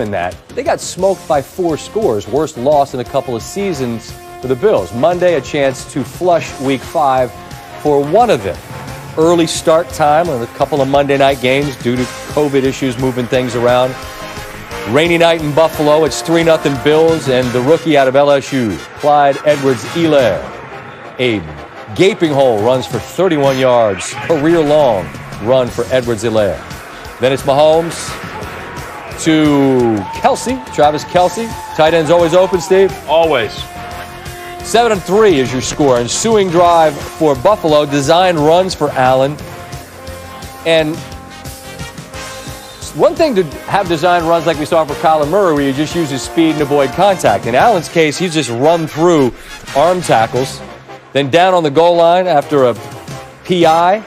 in that. They got smoked by 4 scores, worst loss in a couple of seasons for the Bills. Monday, a chance to flush Week 5 for one of them. Early start time on a couple of Monday night games due to COVID issues moving things around. Rainy night in Buffalo. It's 3-0 Bills, and the rookie out of LSU, Clyde Edwards-Helaire. A gaping hole runs for 31 yards. Career-long run for Edwards-Helaire. Then it's Mahomes to Kelsey, Travis Kelsey. Tight end's always open, Steve? Always. 7-3 is your score. Ensuing drive for Buffalo. Design runs for Allen. And one thing to have design runs like we saw for Kyler Murray, where you just use his speed and avoid contact. In Allen's case, he's just run through arm tackles. Then down on the goal line after a PI.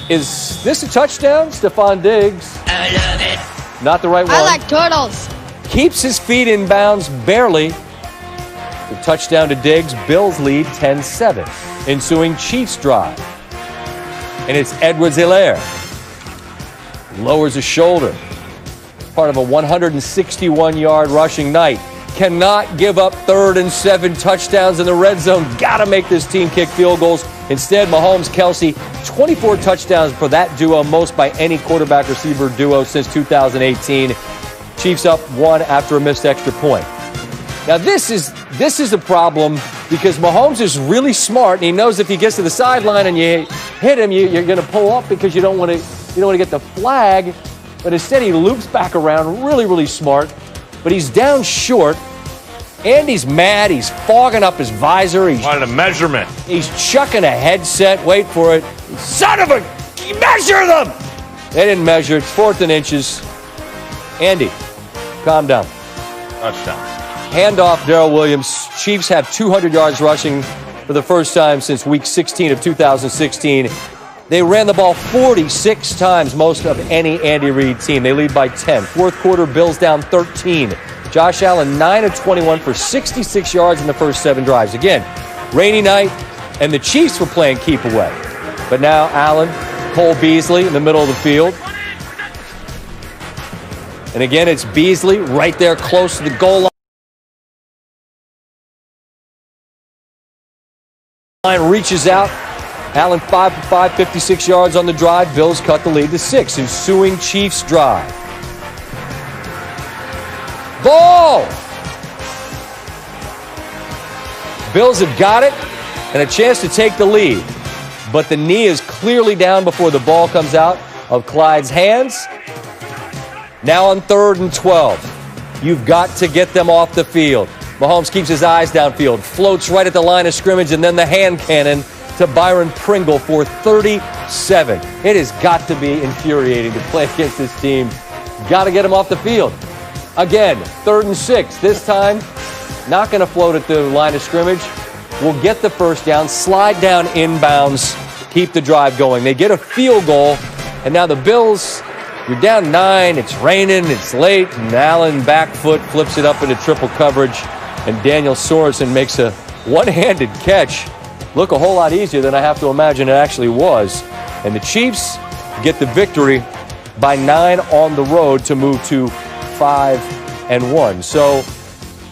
Is this a touchdown? Stephon Diggs. I love it. Not the right one. I like turtles. Keeps his feet in bounds barely. The touchdown to Diggs. Bills lead 10-7. Ensuing Chiefs drive. And it's Edwards-Helaire. Lowers his shoulder. Part of a 161-yard rushing night. Cannot give up 3rd and 7 touchdowns in the red zone. Got to make this team kick field goals. Instead, Mahomes, Kelsey, 24 touchdowns for that duo, most by any quarterback-receiver duo since 2018. Chiefs up 1 after a missed extra point. Now, this is a problem because Mahomes is really smart, and he knows if he gets to the sideline and you hit him, you're going to pull up because you don't want to get the flag. But instead, he loops back around, really, really smart. But he's down short. Andy's mad. He's fogging up his visor. He's wanted a measurement. He's chucking a headset. Wait for it. Son of a... Measure them! They didn't measure. It's 4th and inches. Andy, calm down. Touchdown. Handoff, Darrell Williams. Chiefs have 200 yards rushing for the first time since Week 16 of 2016. They ran the ball 46 times, most of any Andy Reid team. They lead by 10. Fourth quarter, Bills down 13. Josh Allen, 9 of 21 for 66 yards in the first 7 drives. Again, rainy night, and the Chiefs were playing keep away. But now Allen, Cole Beasley in the middle of the field. And again, it's Beasley right there close to the goal line. Reaches out. Allen 5 for 5, 56 yards on the drive. Bills cut the lead to 6. Ensuing Chiefs drive. Ball! Bills have got it and a chance to take the lead. But the knee is clearly down before the ball comes out of Clyde's hands. Now on 3rd and 12. You've got to get them off the field. Mahomes keeps his eyes downfield, floats right at the line of scrimmage, and then the hand cannon to Byron Pringle for 37. It has got to be infuriating to play against this team. Got to get them off the field. Again, 3rd and 6. This time, not going to float at the line of scrimmage. We'll get the first down, slide down inbounds, keep the drive going. They get a field goal, and now the Bills, you're down 9. It's raining, it's late, and Allen back foot flips it up into triple coverage, and Daniel Sorensen makes a one-handed catch. Look a whole lot easier than I have to imagine it actually was. And the Chiefs get the victory by 9 on the road to move to 5-1. So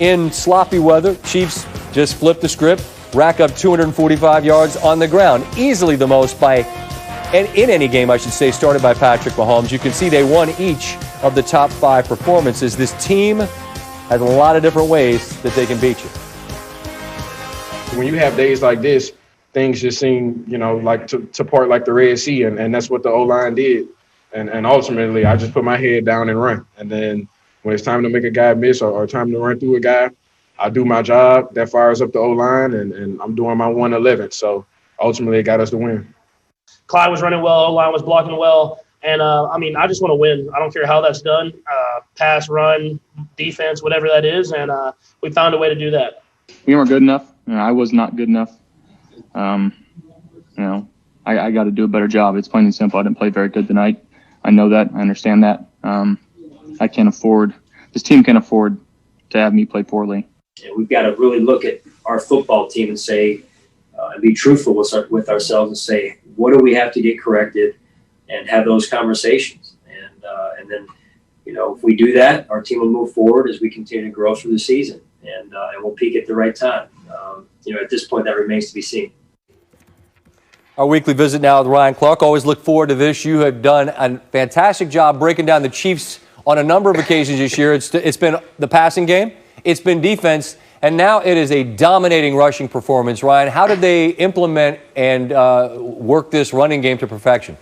in sloppy weather, Chiefs just flip the script, rack up 245 yards on the ground. Easily the most in any game, I should say, started by Patrick Mahomes. You can see they won each of the top 5 performances. This team has a lot of different ways that they can beat you. When you have days like this, things just seem, like to part like the Red Sea, and that's what the O-line did. And ultimately, I just put my head down and run. And then when it's time to make a guy miss or time to run through a guy, I do my job. That fires up the O-line, and I'm doing my 1-11. So ultimately, it got us the win. Clyde was running well. O-line was blocking well. And, I just want to win. I don't care how that's done, pass, run, defense, whatever that is. And we found a way to do that. We weren't good enough. I was not good enough. I got to do a better job. It's plain and simple. I didn't play very good tonight. I know that. I understand that. This team can't afford to have me play poorly. And we've got to really look at our football team and say, and be truthful with ourselves and say, what do we have to get corrected, and have those conversations. And then if we do that, our team will move forward as we continue to grow through the season, and we'll peak at the right time. At this point, that remains to be seen. Our weekly visit now with Ryan Clark. Always look forward to this. You have done a fantastic job breaking down the Chiefs on a number of occasions this year. It's been the passing game, it's been defense, and now it is a dominating rushing performance. Ryan, how did they implement and work this running game to perfection?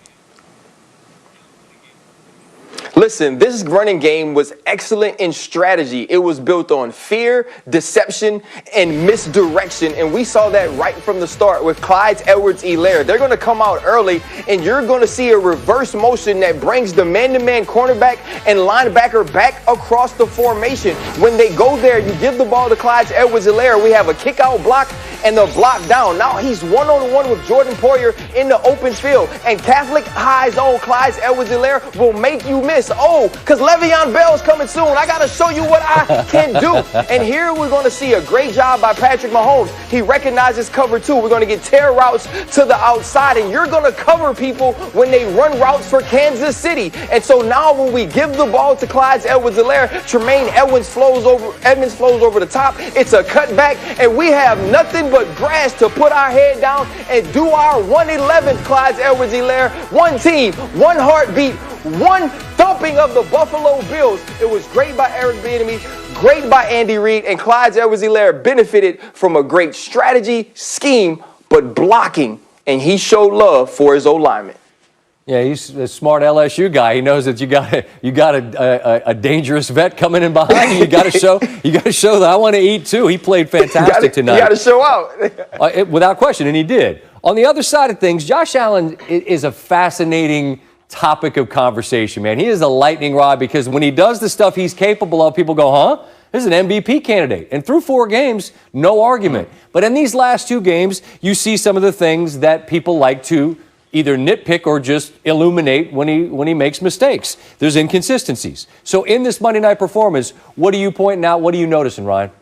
Listen, this running game was excellent in strategy. It was built on fear, deception, and misdirection. And we saw that right from the start with Clyde's Edwards-Helaire. They're going to come out early, and you're going to see a reverse motion that brings the man-to-man cornerback and linebacker back across the formation. When they go there, you give the ball to Clyde's Edwards-Helaire. We have a kick-out block and the block down. Now he's one-on-one with Jordan Poyer in the open field. And Catholic High's own Clyde's Edwards-Helaire will make you miss. Oh, because Le'Veon Bell's coming soon. I got to show you what I can do. And here we're going to see a great job by Patrick Mahomes. He recognizes cover two. We're going to get tear routes to the outside, and you're going to cover people when they run routes for Kansas City. And so now when we give the ball to Clyde's Edwards-Helaire, Tremaine Edmonds flows over the top. It's a cutback, and we have nothing but grass to put our head down and do our 111 Clyde's Edwards-Helaire. One team, one heartbeat, one thumping of the Buffalo Bills. It was great by Eric Bieniemy, great by Andy Reid, and Clyde's Edwards-Helaire benefited from a great strategy, scheme, but blocking, and he showed love for his O-lineman. Yeah, he's a smart LSU guy. He knows that you got a dangerous vet coming in behind you. You got to show that I want to eat too. He played fantastic tonight. You got to show out. Without question, and he did. On the other side of things, Josh Allen is a fascinating topic of conversation, man. He is a lightning rod because when he does the stuff he's capable of, people go, huh? This is an MVP candidate. And through 4 games, no argument. But in these last 2 games, you see some of the things that people like to either nitpick or just illuminate when he makes mistakes. There's inconsistencies. So in this Monday night performance, what are you pointing out? What are you noticing, Ryan?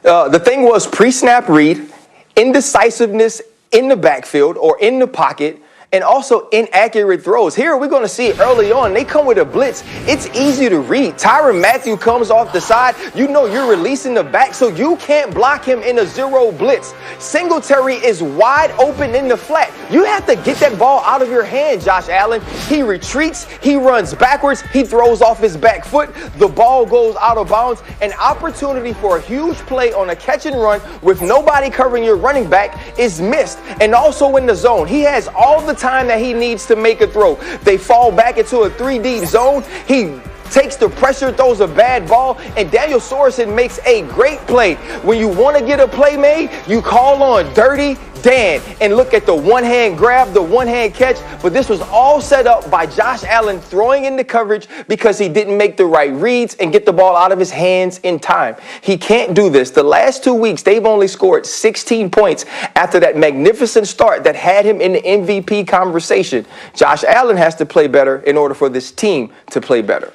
The thing was pre-snap read, indecisiveness in the backfield or in the pocket, and also inaccurate throws. Here we're going to see early on, they come with a blitz. It's easy to read. Tyrann Mathieu comes off the side. You know you're releasing the back, so you can't block him in a zero blitz. Singletary is wide open in the flat. You have to get that ball out of your hand, Josh Allen. He retreats. He runs backwards. He throws off his back foot. The ball goes out of bounds. An opportunity for a huge play on a catch and run with nobody covering your running back is missed. And also in the zone, he has all the time that he needs to make a throw. They fall back into a 3-deep zone. He takes the pressure, throws a bad ball, and Daniel Sorensen makes a great play. When you want to get a play made, you call on Dirty Dan and look at the one-hand grab, the one-hand catch. But this was all set up by Josh Allen throwing into coverage because he didn't make the right reads and get the ball out of his hands in time. He can't do this. The last 2 weeks, they've only scored 16 points after that magnificent start that had him in the MVP conversation. Josh Allen has to play better in order for this team to play better.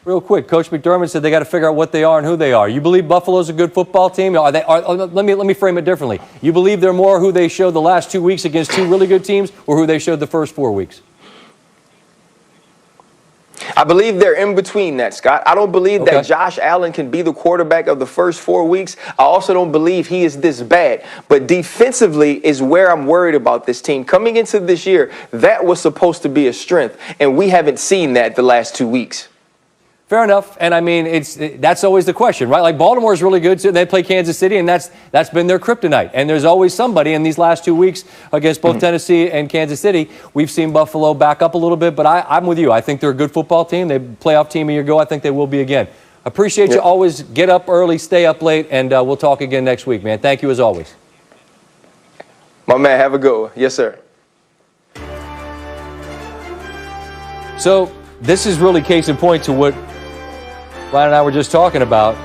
Real quick, Coach McDermott said they got to figure out what they are and who they are. You believe Buffalo's a good football team? Let me frame it differently. You believe they're more who they showed the last 2 weeks against 2 really good teams, or who they showed the first 4 weeks? I believe they're in between that, Scott. I don't believe that Josh Allen can be the quarterback of the first 4 weeks. I also don't believe he is this bad. But defensively is where I'm worried about this team. Coming into this year, that was supposed to be a strength, and we haven't seen that the last 2 weeks. Fair enough, and I mean that's always the question, right? Like Baltimore's really good too. They play Kansas City, and that's been their kryptonite. And there's always somebody in these last 2 weeks against both Tennessee and Kansas City. We've seen Buffalo back up a little bit, but I'm with you. I think they're a good football team. They playoff team a year ago. I think they will be again. Appreciate you always. Get up early, stay up late, and we'll talk again next week, man. Thank you as always. My man, have a good one. Yes, sir. So this is really case in point to what Ryan and I were just talking about.